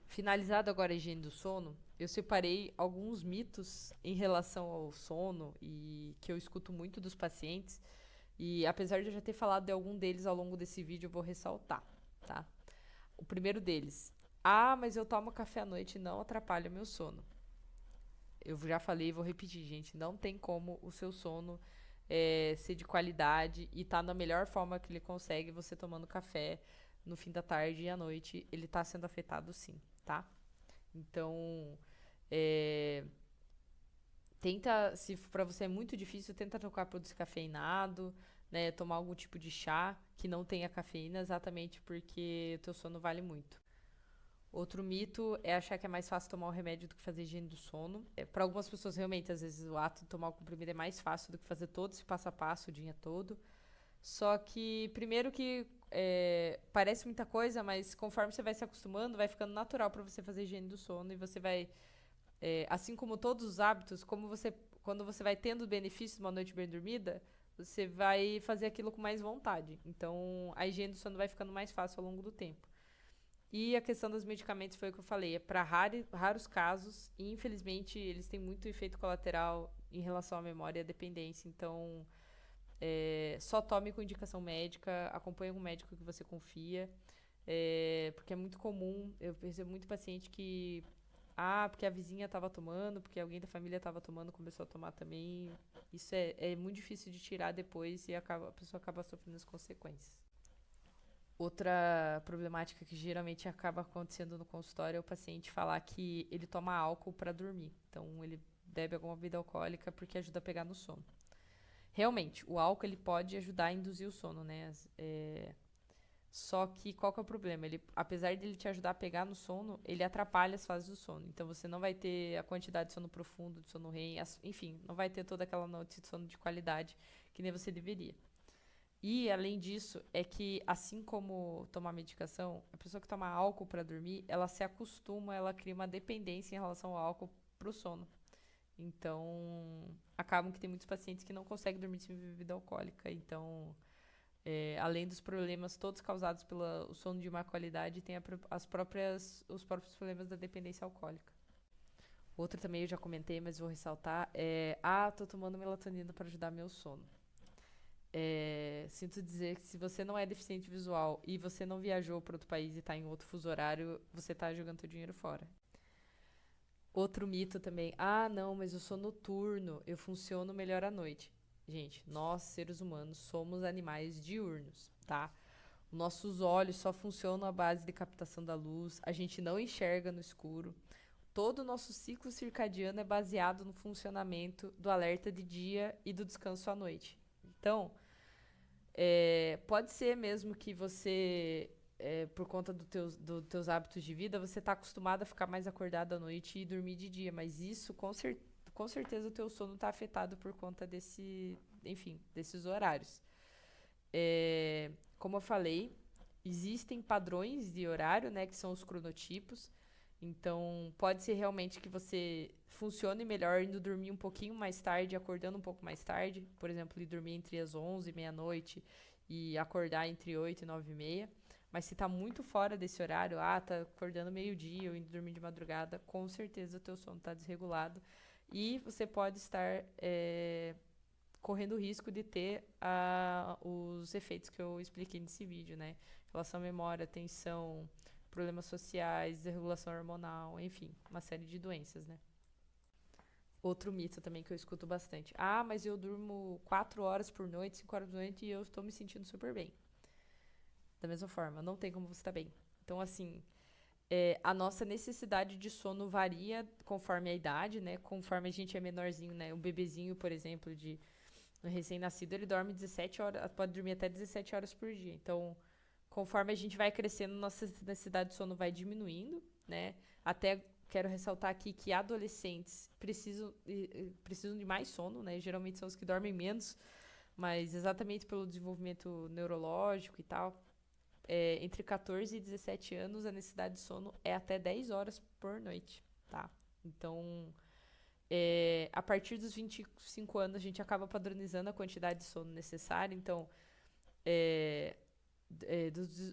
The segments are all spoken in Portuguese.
Finalizado agora a higiene do sono, eu separei alguns mitos em relação ao sono e que eu escuto muito dos pacientes. E apesar de eu já ter falado de algum deles ao longo desse vídeo, eu vou ressaltar, tá? O primeiro deles. Ah, mas eu tomo café à noite e não atrapalha meu sono. Eu já falei e vou repetir, gente. Não tem como o seu sono ser de qualidade e tá na melhor forma que ele consegue você tomando café no fim da tarde e à noite. Ele tá sendo afetado sim, tá? Então, é, tenta, se para você é muito difícil, tenta trocar por descafeinado, né? Tomar algum tipo de chá que não tenha cafeína, exatamente porque o teu sono vale muito. Outro mito é achar que é mais fácil tomar o remédio do que fazer higiene do sono. Para algumas pessoas, realmente, às vezes o ato de tomar o comprimido é mais fácil do que fazer todo esse passo a passo o dia todo. Só que, primeiro que parece muita coisa, mas conforme você vai se acostumando, vai ficando natural para você fazer higiene do sono e você vai, assim como todos os hábitos, quando você vai tendo o benefício de uma noite bem dormida, você vai fazer aquilo com mais vontade. Então, a higiene do sono vai ficando mais fácil ao longo do tempo. E a questão dos medicamentos foi o que eu falei, é para raros casos e infelizmente eles têm muito efeito colateral em relação à memória e à dependência. Então, só tome com indicação médica, acompanhe um médico que você confia, porque é muito comum, eu percebo muito paciente que, porque a vizinha estava tomando, porque alguém da família estava tomando, começou a tomar também. Isso é muito difícil de tirar depois e a pessoa acaba sofrendo as consequências. Outra problemática que geralmente acaba acontecendo no consultório é o paciente falar que ele toma álcool para dormir. Então, ele bebe alguma bebida alcoólica porque ajuda a pegar no sono. Realmente, o álcool ele pode ajudar a induzir o sono, né? Só que qual que é o problema? Ele, apesar de ele te ajudar a pegar no sono, ele atrapalha as fases do sono. Então você não vai ter a quantidade de sono profundo, de sono REM, enfim, não vai ter toda aquela noite de sono de qualidade que nem você deveria. E, além disso, é que, assim como tomar medicação, a pessoa que toma álcool para dormir, ela se acostuma, ela cria uma dependência em relação ao álcool pro sono. Então, acabam que tem muitos pacientes que não conseguem dormir sem bebida alcoólica. Então, além dos problemas todos causados pelo sono de má qualidade, tem os próprios problemas da dependência alcoólica. Outra também eu já comentei, mas vou ressaltar, tô tomando melatonina para ajudar meu sono. Sinto dizer que se você não é deficiente visual e você não viajou para outro país e está em outro fuso horário, você está jogando seu dinheiro fora. Outro mito também. Ah, não, mas eu sou noturno, eu funciono melhor à noite. Gente, nós, seres humanos, somos animais diurnos, tá? Nossos olhos só funcionam à base de captação da luz, a gente não enxerga no escuro. Todo o nosso ciclo circadiano é baseado no funcionamento do alerta de dia e do descanso à noite. Então, pode ser mesmo que você, por conta dos teus hábitos de vida, você está acostumado a ficar mais acordado à noite e dormir de dia, mas isso com certeza o teu sono está afetado por conta enfim, desses horários. Como eu falei, existem padrões de horário, né, que são os cronotipos. Então, pode ser realmente que você funcione melhor indo dormir um pouquinho mais tarde, acordando um pouco mais tarde. Por exemplo, ir dormir entre as 11 e meia-noite e acordar entre 8 e 9 e meia. Mas se tá muito fora desse horário, tá acordando meio-dia ou indo dormir de madrugada, com certeza o teu sono tá desregulado. E você pode estar correndo o risco de ter os efeitos que eu expliquei nesse vídeo, né? Relação à memória, atenção, problemas sociais, desregulação hormonal, enfim, uma série de doenças, né? Outro mito também que eu escuto bastante. Ah, mas eu durmo 4 horas por noite, 5 horas por noite e eu estou me sentindo super bem. Da mesma forma, não tem como você estar bem. Então, assim, a nossa necessidade de sono varia conforme a idade, né? Conforme a gente é menorzinho, né? Um bebezinho, por exemplo, de um recém-nascido, ele dorme 17 horas, pode dormir até 17 horas por dia. Então, conforme a gente vai crescendo, nossa necessidade de sono vai diminuindo, né? Até quero ressaltar aqui que adolescentes precisam de mais sono, né? Geralmente são os que dormem menos, mas exatamente pelo desenvolvimento neurológico e tal. Entre 14 e 17 anos, a necessidade de sono é até 10 horas por noite, tá? Então, a partir dos 25 anos, a gente acaba padronizando a quantidade de sono necessária. Então,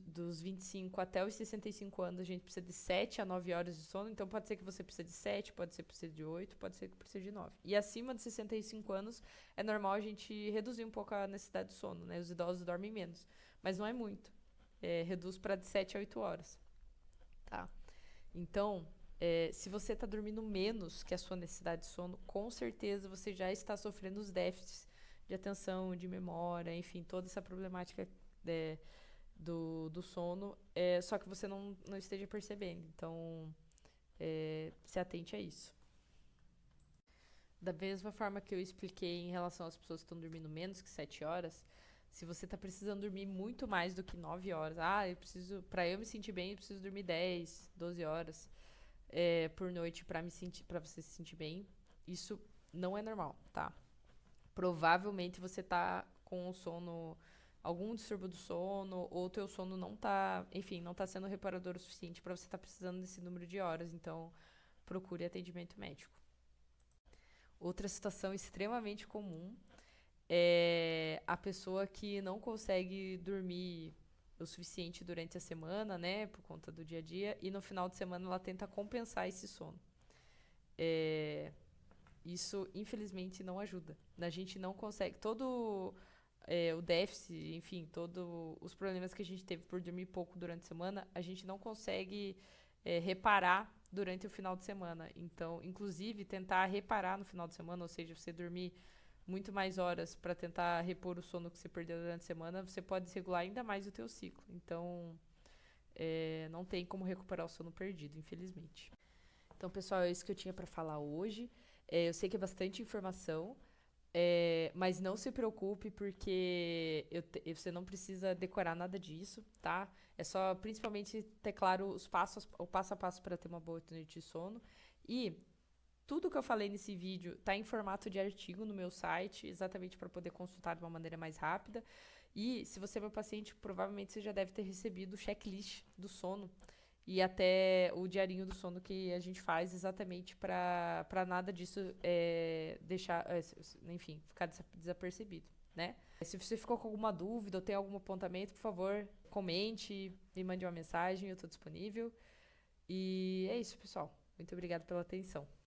dos 25 até os 65 anos, a gente precisa de 7 a 9 horas de sono. Então, pode ser que você precise de 7, pode ser que precise de 8, pode ser que precise de 9. E acima de 65 anos, é normal a gente reduzir um pouco a necessidade de sono, né? Os idosos dormem menos. Mas não é muito. Reduz para de 7 a 8 horas, tá? Então, se você está dormindo menos que a sua necessidade de sono, com certeza você já está sofrendo os déficits de atenção, de memória, enfim, toda essa problemática do sono, só que você não esteja percebendo. Então, se atente a isso. Da mesma forma que eu expliquei em relação às pessoas que estão dormindo menos que 7 horas, se você está precisando dormir muito mais do que 9 horas, para eu me sentir bem, eu preciso dormir 10, 12 horas por noite para você se sentir bem, isso não é normal, tá? Provavelmente você tá com o sono, algum distúrbio do sono, ou o teu sono não tá, enfim, não tá sendo reparador o suficiente para você estar precisando desse número de horas, então procure atendimento médico. Outra situação extremamente comum é a pessoa que não consegue dormir o suficiente durante a semana, né, por conta do dia a dia, e no final de semana ela tenta compensar esse sono. Isso, infelizmente, não ajuda. A gente não consegue. Todo o déficit, enfim, todos os problemas que a gente teve por dormir pouco durante a semana, a gente não consegue reparar durante o final de semana. Então, inclusive, tentar reparar no final de semana, ou seja, você dormir muito mais horas para tentar repor o sono que você perdeu durante a semana, você pode desregular ainda mais o teu ciclo. Então, não tem como recuperar o sono perdido, infelizmente. Então, pessoal, é isso que eu tinha para falar hoje. Eu sei que é bastante informação, mas não se preocupe porque você não precisa decorar nada disso, tá? É só, principalmente, ter claro o passo a passo para ter uma boa noite de sono. E tudo que eu falei nesse vídeo está em formato de artigo no meu site, exatamente para poder consultar de uma maneira mais rápida. E se você é meu paciente, provavelmente você já deve ter recebido o checklist do sono e até o diarinho do sono que a gente faz exatamente para nada disso deixar, enfim, ficar desapercebido, né? Se você ficou com alguma dúvida ou tem algum apontamento, por favor, comente, me mande uma mensagem, eu estou disponível. E é isso, pessoal. Muito obrigada pela atenção.